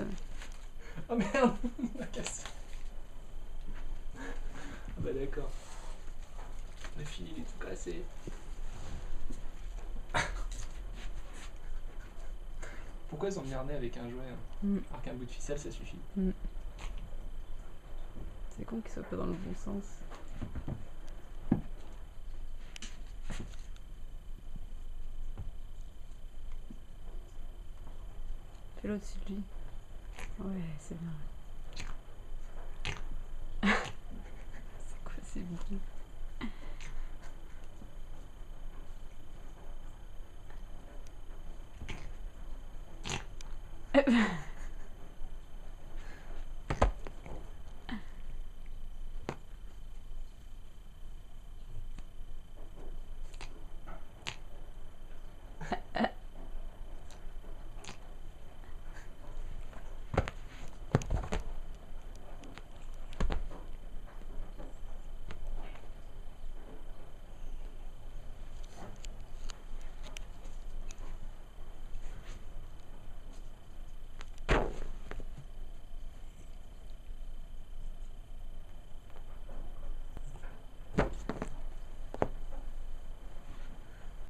écoute. Oh merde, on a cassé. Ah bah d'accord. Le fil il est tout cassé. Pourquoi ils ont mis un nez avec un jouet alors qu'un bout de ficelle ça suffit? C'est con qu'il soit pas dans le bon sens. Fais-le au-dessus de lui. Ouais, c'est bien. C'est quoi ces bruits?